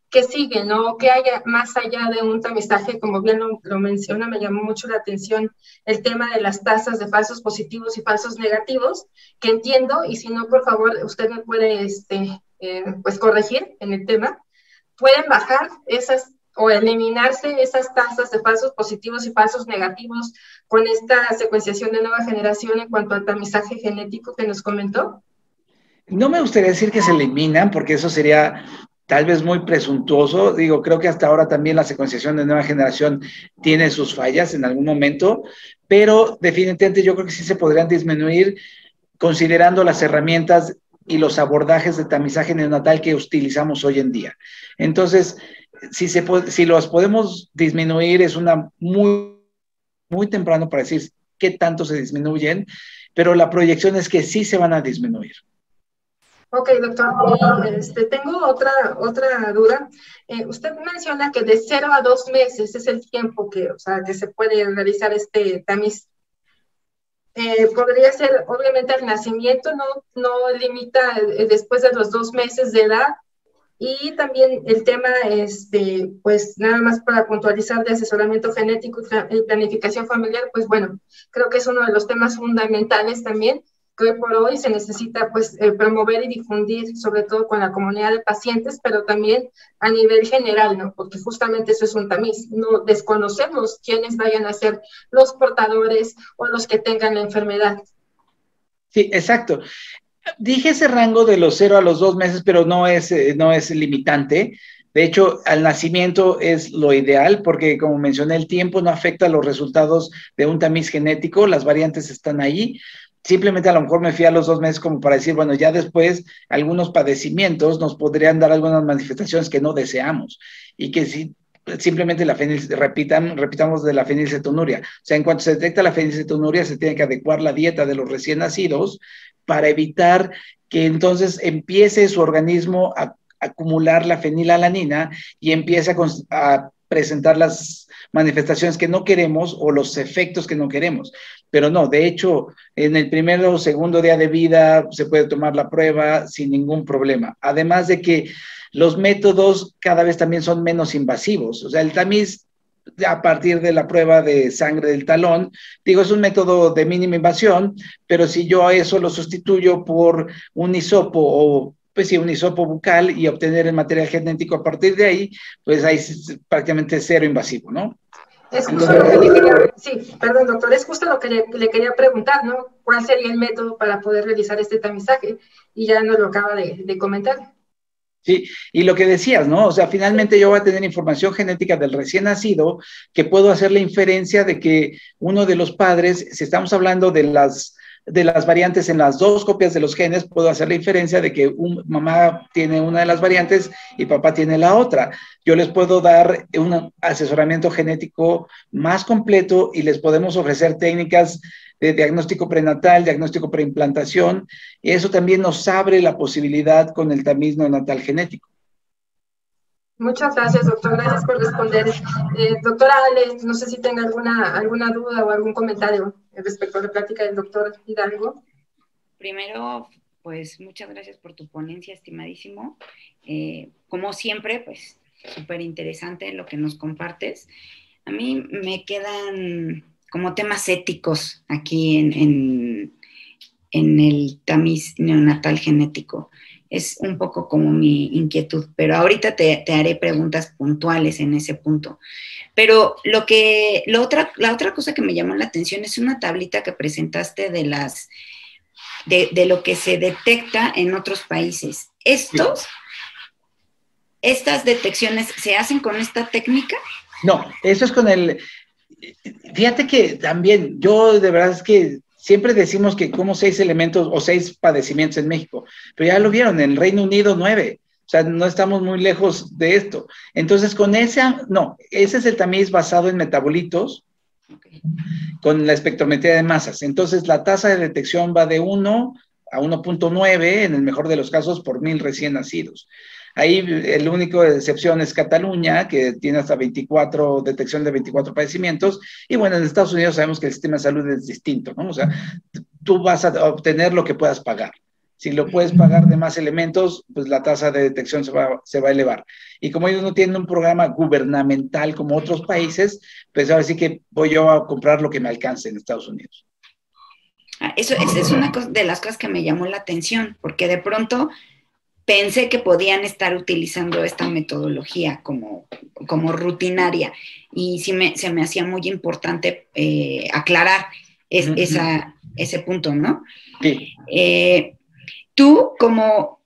qué sigue, ¿no? ¿Qué hay más allá de un tamizaje? Como bien lo menciona, me llamó mucho la atención el tema de las tasas de falsos positivos y falsos negativos, que entiendo, y si no, por favor, usted me puede pues corregir en el tema. ¿Pueden bajar esas o eliminarse esas tasas de falsos positivos y falsos negativos con esta secuenciación de nueva generación en cuanto al tamizaje genético que nos comentó? No me gustaría decir que se eliminan, porque eso sería tal vez muy presuntuoso. Digo, creo que hasta ahora también la secuenciación de nueva generación tiene sus fallas en algún momento, pero definitivamente yo creo que sí se podrían disminuir considerando las herramientas y los abordajes de tamizaje neonatal que utilizamos hoy en día. Entonces, si los podemos disminuir, es una muy temprano para decir qué tanto se disminuyen, pero la proyección es que sí se van a disminuir. Ok, doctor. Tengo otra duda. Usted menciona que de 0 a 2 meses es el tiempo que se puede realizar este tamiz. Podría ser, obviamente, al nacimiento, no limita después de los 2 meses de edad. Y también el tema, pues nada más para puntualizar, de asesoramiento genético y planificación familiar, pues bueno, creo que es uno de los temas fundamentales también, que hoy por hoy se necesita pues promover y difundir, sobre todo con la comunidad de pacientes, pero también a nivel general, ¿no? Porque justamente eso es un tamiz, no desconocemos quiénes vayan a ser los portadores o los que tengan la enfermedad. Sí, exacto. Dije ese rango de los 0 a los 2 meses, pero no es limitante. De hecho, al nacimiento es lo ideal porque, como mencioné, el tiempo no afecta los resultados de un tamiz genético, las variantes están ahí. Simplemente a lo mejor me fui a los 2 meses como para decir, bueno, ya después algunos padecimientos nos podrían dar algunas manifestaciones que no deseamos y que si simplemente repitamos de la fenilcetonuria. O sea, en cuanto se detecta la fenilcetonuria, se tiene que adecuar la dieta de los recién nacidos para evitar que entonces empiece su organismo a acumular la fenilalanina y empiece a presentar las manifestaciones que no queremos o los efectos que no queremos. Pero no, de hecho, en el primer o segundo día de vida se puede tomar la prueba sin ningún problema. Además de que los métodos cada vez también son menos invasivos. O sea, el tamiz a partir de la prueba de sangre del talón, digo, es un método de mínima invasión, pero si yo a eso lo sustituyo por un hisopo o pues sí, un hisopo bucal y obtener el material genético a partir de ahí, pues ahí es prácticamente cero invasivo, ¿no? Es justo lo que le quería, sí, perdón, doctor, es justo lo que le quería preguntar, ¿no? ¿Cuál sería el método para poder realizar este tamizaje? Y ya nos lo acaba de comentar. Sí, y lo que decías, ¿no? O sea, finalmente yo voy a tener información genética del recién nacido que puedo hacer la inferencia de que uno de los padres, si estamos hablando de las variantes en las 2 copias de los genes, puedo hacer la inferencia de que mamá tiene una de las variantes y papá tiene la otra. Yo les puedo dar un asesoramiento genético más completo y les podemos ofrecer técnicas de diagnóstico prenatal, diagnóstico preimplantación, y eso también nos abre la posibilidad con el tamiz neonatal genético. Muchas gracias, doctor. Gracias por responder. Doctora Ale, no sé si tenga alguna duda o algún comentario respecto a la plática del doctor Hidalgo. Primero, pues muchas gracias por tu ponencia, estimadísimo. Como siempre, pues súper interesante lo que nos compartes. A mí me quedan como temas éticos aquí en el tamiz neonatal genético. Es un poco como mi inquietud, pero ahorita te haré preguntas puntuales en ese punto. Pero la otra cosa que me llamó la atención es una tablita que presentaste de lo que se detecta en otros países. ¿Estas detecciones se hacen con esta técnica? No, eso es con fíjate que también, yo de verdad es que siempre decimos que como 6 elementos o 6 padecimientos en México, pero ya lo vieron, en el Reino Unido 9, o sea, no estamos muy lejos de esto. Entonces, ese es el tamiz basado en metabolitos, okay, con la espectrometría de masas. Entonces, la tasa de detección va de 1 a 1.9, en el mejor de los casos, por 1000 recién nacidos. Ahí el único excepción es Cataluña, que tiene hasta detección de 24 padecimientos. Y bueno, en Estados Unidos sabemos que el sistema de salud es distinto, ¿no? O sea, tú vas a obtener lo que puedas pagar. Si lo puedes pagar de más elementos, pues la tasa de detección se va a elevar. Y como ellos no tienen un programa gubernamental como otros países, pues ahora sí que voy yo a comprar lo que me alcance en Estados Unidos. Esa es una de las cosas que me llamó la atención, porque de pronto pensé que podían estar utilizando esta metodología como rutinaria, y sí se me hacía muy importante aclarar ese punto, ¿no? Sí. Tú como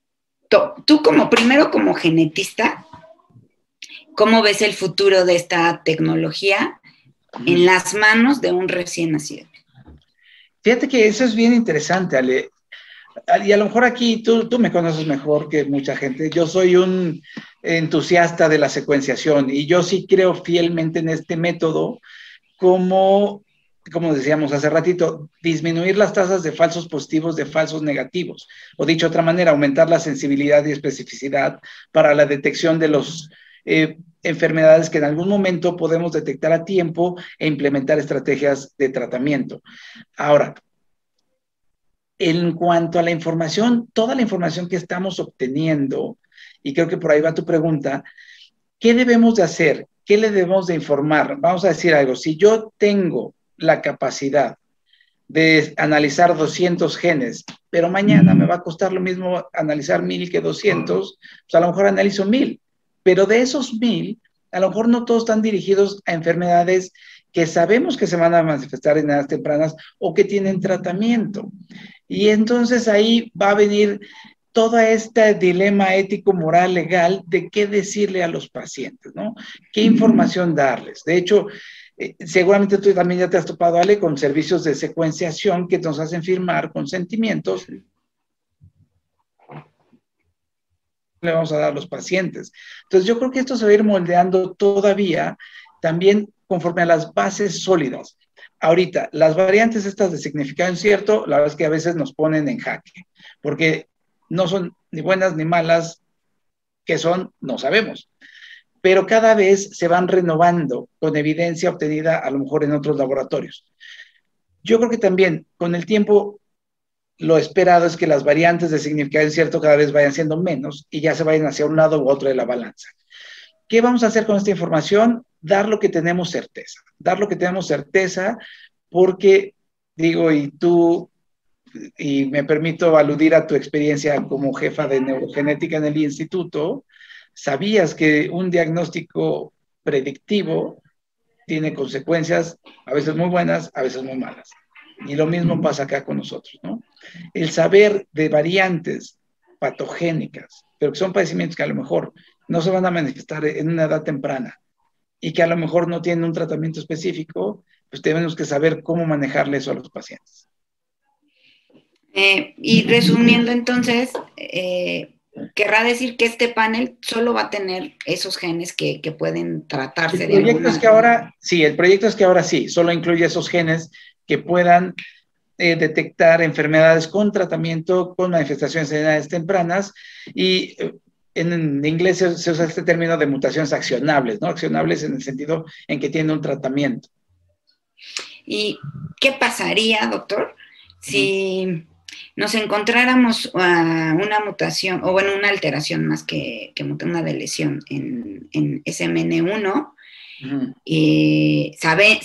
primero como genetista, ¿cómo ves el futuro de esta tecnología en las manos de un recién nacido? Fíjate que eso es bien interesante, Ale. Y a lo mejor aquí tú me conoces mejor que mucha gente. Yo soy un entusiasta de la secuenciación y yo sí creo fielmente en este método como decíamos hace ratito, disminuir las tasas de falsos positivos, de falsos negativos. O dicho de otra manera, aumentar la sensibilidad y especificidad para la detección de las enfermedades que en algún momento podemos detectar a tiempo e implementar estrategias de tratamiento. Ahora, en cuanto a la información, toda la información que estamos obteniendo, y creo que por ahí va tu pregunta, ¿qué debemos de hacer? ¿Qué le debemos de informar? Vamos a decir algo, si yo tengo la capacidad de analizar 200 genes, pero mañana me va a costar lo mismo analizar 1000 que 200, pues a lo mejor analizo 1000, pero de esos 1000, a lo mejor no todos están dirigidos a enfermedades que sabemos que se van a manifestar en edades tempranas o que tienen tratamiento. Y entonces ahí va a venir todo este dilema ético, moral, legal de qué decirle a los pacientes, ¿no? ¿Qué información darles? De hecho, seguramente tú también ya te has topado, Ale, con servicios de secuenciación que nos hacen firmar consentimientos. Le vamos a dar a los pacientes. Entonces, yo creo que esto se va a ir moldeando todavía también conforme a las bases sólidas. Ahorita, las variantes estas de significado incierto, la verdad es que a veces nos ponen en jaque, porque no son ni buenas ni malas, ¿qué son? No sabemos. Pero cada vez se van renovando con evidencia obtenida a lo mejor en otros laboratorios. Yo creo que también con el tiempo lo esperado es que las variantes de significado incierto cada vez vayan siendo menos y ya se vayan hacia un lado u otro de la balanza. ¿Qué vamos a hacer con esta información? Dar lo que tenemos certeza. Dar lo que tenemos certeza porque, digo, y me permito aludir a tu experiencia como jefa de neurogenética en el instituto, sabías que un diagnóstico predictivo tiene consecuencias a veces muy buenas, a veces muy malas. Y lo mismo pasa acá con nosotros, ¿no? El saber de variantes patogénicas, pero que son padecimientos que a lo mejor no se van a manifestar en una edad temprana y que a lo mejor no tienen un tratamiento específico, pues tenemos que saber cómo manejarle eso a los pacientes. Y resumiendo entonces, querrá decir que este panel solo va a tener esos genes que pueden tratarse de alguna manera. El proyecto es que ahora sí, solo incluye esos genes que puedan detectar enfermedades con tratamiento, con manifestaciones en edades tempranas. Y en inglés se usa este término de mutaciones accionables, ¿no? Accionables en el sentido en que tiene un tratamiento. ¿Y qué pasaría, doctor, si nos encontráramos una mutación, o bueno, una alteración más que una lesión en SMN1?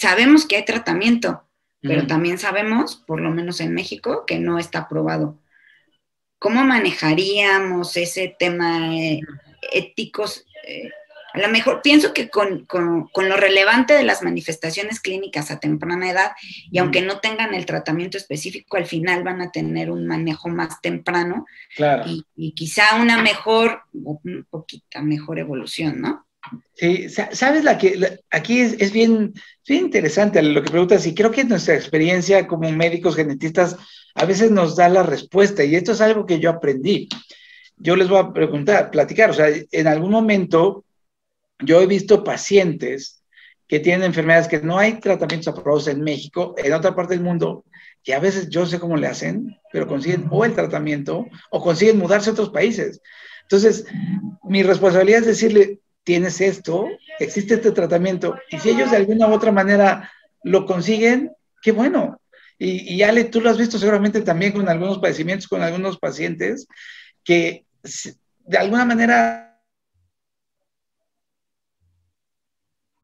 Sabemos que hay tratamiento, pero también sabemos, por lo menos en México, que no está aprobado. ¿Cómo manejaríamos ese tema éticos? A lo mejor pienso que con lo relevante de las manifestaciones clínicas a temprana edad, y aunque no tengan el tratamiento específico, al final van a tener un manejo más temprano, claro, y quizá una poquita mejor evolución, ¿no? Sí, sabes, aquí es bien interesante lo que preguntas, y creo que nuestra experiencia como médicos genetistas a veces nos da la respuesta, y esto es algo que yo aprendí. Yo les voy a platicar, o sea, en algún momento yo he visto pacientes que tienen enfermedades que no hay tratamientos aprobados en México, en otra parte del mundo, que a veces yo sé cómo le hacen, pero consiguen o el tratamiento o consiguen mudarse a otros países. Entonces, mi responsabilidad es decirle, tienes esto, existe este tratamiento, y si ellos de alguna u otra manera lo consiguen, qué bueno. Y Ale, tú lo has visto seguramente también con algunos padecimientos, con algunos pacientes, que de alguna manera,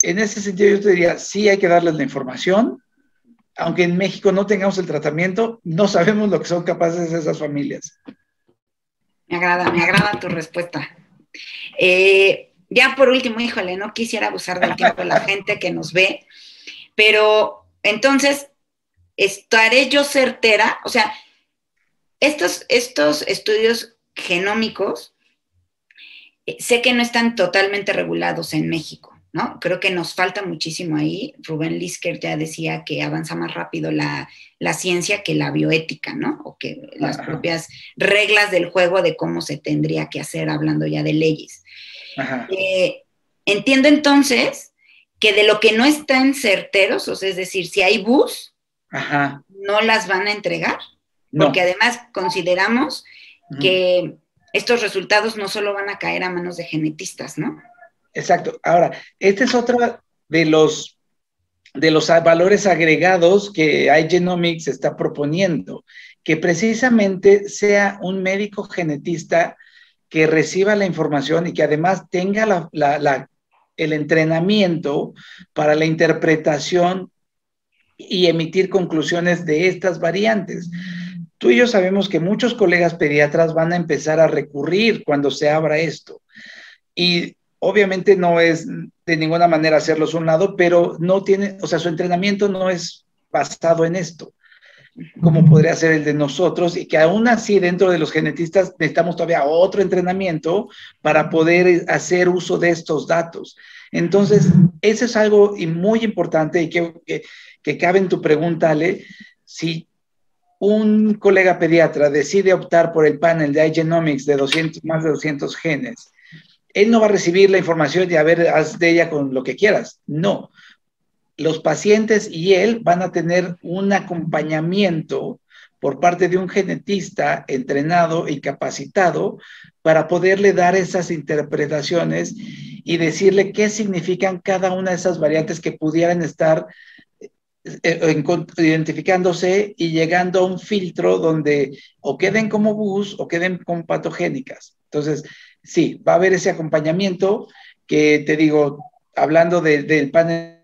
en ese sentido yo te diría, sí hay que darles la información, aunque en México no tengamos el tratamiento, no sabemos lo que son capaces esas familias. Me agrada tu respuesta. Ya por último, híjole, no quisiera abusar del tiempo de la gente que nos ve, pero entonces, ¿estaré yo certera? O sea, estos estudios genómicos, sé que no están totalmente regulados en México, ¿no? Creo que nos falta muchísimo ahí. Rubén Lisker ya decía que avanza más rápido la ciencia que la bioética, ¿no? O que las propias reglas del juego de cómo se tendría que hacer, hablando ya de leyes. Entiendo entonces que de lo que no están certeros, o sea, es decir, si hay bus, no las van a entregar, porque además consideramos que estos resultados no solo van a caer a manos de genetistas, ¿no? Exacto. Ahora, este es otro de los valores agregados que iGenomics está proponiendo, que precisamente sea un médico genetista que reciba la información y que además tenga el entrenamiento para la interpretación y emitir conclusiones de estas variantes. Tú y yo sabemos que muchos colegas pediatras van a empezar a recurrir cuando se abra esto. Y obviamente no es de ninguna manera hacerlos a un lado, pero no tiene, o sea, su entrenamiento no es basado en esto, como podría ser el de nosotros, y que aún así dentro de los genetistas necesitamos todavía otro entrenamiento para poder hacer uso de estos datos. Entonces, eso es algo muy importante y que cabe en tu pregunta, Ale. Si un colega pediatra decide optar por el panel de iGenomics de más de 200 genes, él no va a recibir la información y a ver, haz de ella con lo que quieras. No. Los pacientes y él van a tener un acompañamiento por parte de un genetista entrenado y capacitado para poderle dar esas interpretaciones y decirle qué significan cada una de esas variantes que pudieran estar identificándose y llegando a un filtro donde o queden como bus o queden como patogénicas. Entonces, sí, va a haber ese acompañamiento que te digo, hablando del panel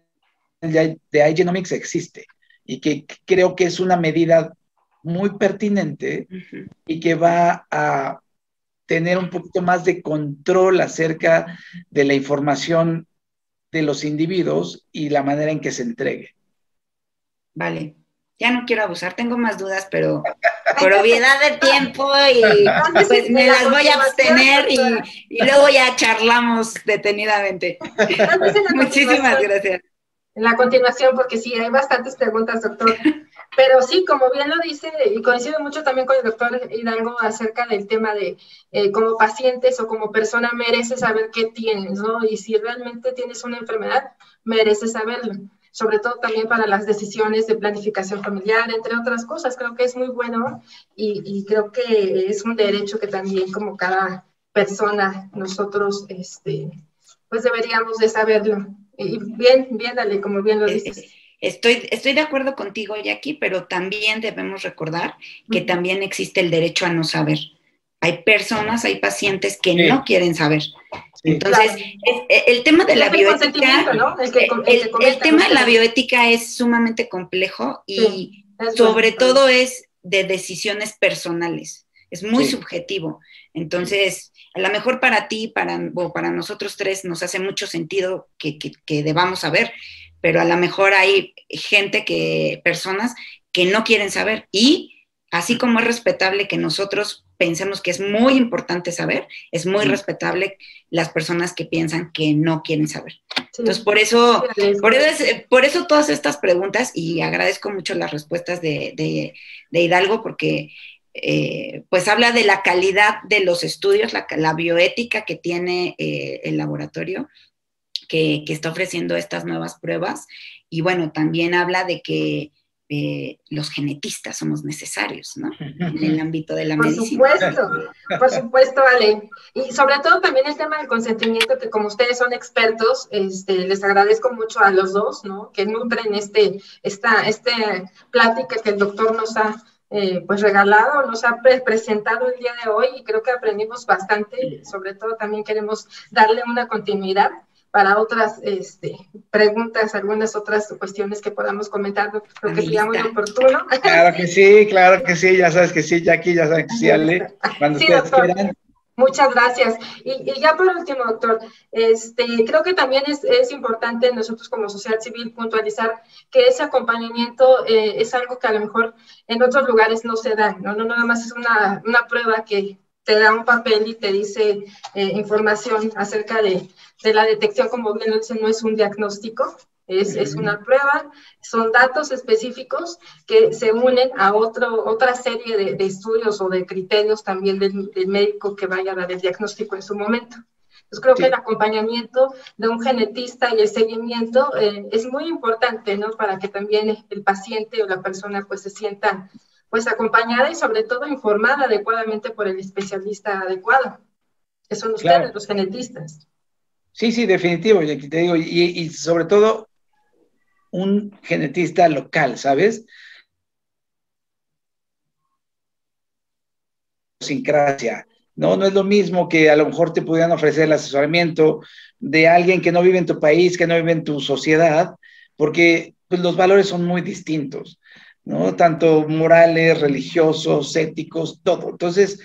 de iGenomics, existe y que creo que es una medida muy pertinente y que va a tener un poquito más de control acerca de la información de los individuos y la manera en que se entregue. Vale, ya no quiero abusar, tengo más dudas, pero por obviedad de tiempo y pues me las voy a abstener y luego ya charlamos detenidamente. Muchísimas gracias. En la continuación, porque sí, hay bastantes preguntas, doctor. Pero sí, como bien lo dice, y coincido mucho también con el doctor Hidalgo acerca del tema de como pacientes o como persona mereces saber qué tienes, ¿no? Y si realmente tienes una enfermedad, mereces saberlo. Sobre todo también para las decisiones de planificación familiar, entre otras cosas. Creo que es muy bueno y creo que es un derecho que también como cada persona nosotros, pues deberíamos de saberlo. Y bien, Ale, como bien lo dices. Estoy de acuerdo contigo, Jackie, pero también debemos recordar que también existe el derecho a no saber. Hay personas, hay pacientes que no quieren saber. Entonces, el tema de la bioética, ¿no? el tema de la bioética es sumamente complejo y sobre todo es de decisiones personales. Es muy subjetivo. Entonces, a lo mejor para ti, o para nosotros tres, nos hace mucho sentido que debamos saber, pero a lo mejor hay personas que no quieren saber. Y así como es respetable que nosotros pensemos que es muy importante saber, es muy respetable las personas que piensan que no quieren saber. Entonces, por eso todas estas preguntas, y agradezco mucho las respuestas de Hidalgo, porque pues habla de la calidad de los estudios, la bioética que tiene el laboratorio que está ofreciendo estas nuevas pruebas, y bueno, también habla de que los genetistas somos necesarios, ¿no? En el ámbito de la medicina. Por supuesto, Ale. Y sobre todo también el tema del consentimiento, que como ustedes son expertos, les agradezco mucho a los dos, ¿no? Que nutren esta plática que el doctor nos ha pues regalado, nos ha presentado el día de hoy, y creo que aprendimos bastante. Sobre todo también queremos darle una continuidad para otras preguntas, algunas otras cuestiones que podamos comentar, creo que sería muy oportuno. Claro que sí, ya sabes que sí, Jackie, ya sabes que sí, Ale, cuando ustedes quieran. Muchas gracias. Y ya por último, doctor, creo que también es importante nosotros como sociedad civil puntualizar que ese acompañamiento es algo que a lo mejor en otros lugares no se da, no nada más es una prueba que te da un papel y te dice información acerca de la detección, como bien lo dicen, no es un diagnóstico, es una prueba, son datos específicos que se unen a otra serie de estudios o de criterios también del médico que vaya a dar el diagnóstico en su momento. Entonces creo que el acompañamiento de un genetista y el seguimiento es muy importante, ¿no? Para que también el paciente o la persona pues se sienta pues acompañada y sobre todo informada adecuadamente por el especialista adecuado, que son ustedes, los genetistas. Sí, definitivo, Jackie, te digo, y sobre todo un genetista local, ¿sabes? Idiosincrasia, ¿no? No es lo mismo que a lo mejor te pudieran ofrecer el asesoramiento de alguien que no vive en tu país, que no vive en tu sociedad, porque pues, los valores son muy distintos, ¿no? Tanto morales, religiosos, éticos, todo. Entonces,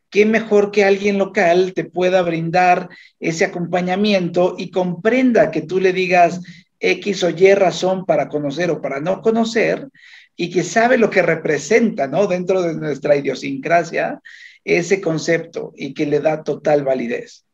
qué mejor que alguien local te pueda brindar ese acompañamiento y comprenda que tú le digas X o Y razón para conocer o para no conocer, y que sabe lo que representa, ¿no? Dentro de nuestra idiosincrasia, ese concepto, y que le da total validez.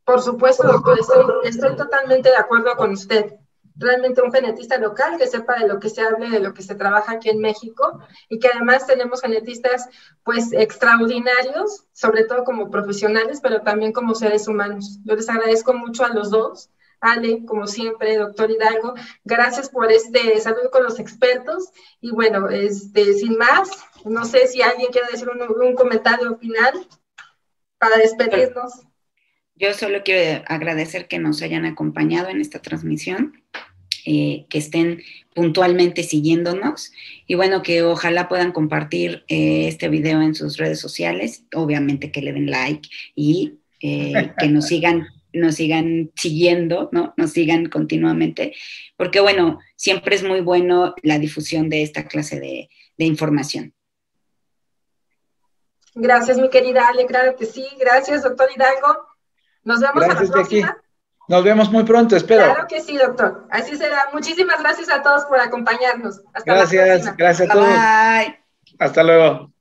Por supuesto, doctor, estoy totalmente de acuerdo con usted. Realmente un genetista local que sepa de lo que se hable, de lo que se trabaja aquí en México, y que además tenemos genetistas pues extraordinarios, sobre todo como profesionales, pero también como seres humanos. Yo les agradezco mucho a los dos. Ale, como siempre, doctor Hidalgo, gracias por saludo con los expertos, y bueno, sin más, no sé si alguien quiere decir un comentario final para despedirnos. Yo solo quiero agradecer que nos hayan acompañado en esta transmisión, que estén puntualmente siguiéndonos, y bueno, que ojalá puedan compartir este video en sus redes sociales, obviamente que le den like y que nos sigan siguiendo, ¿no? Nos sigan continuamente, porque bueno, siempre es muy bueno la difusión de esta clase de información. Gracias, mi querida Ale, claro que sí. Gracias, doctor Hidalgo. Nos vemos a la próxima. Jackie. Nos vemos muy pronto, espero. Claro que sí, doctor. Así será. Muchísimas gracias a todos por acompañarnos. Hasta la próxima. Gracias a todos. Bye. Hasta luego.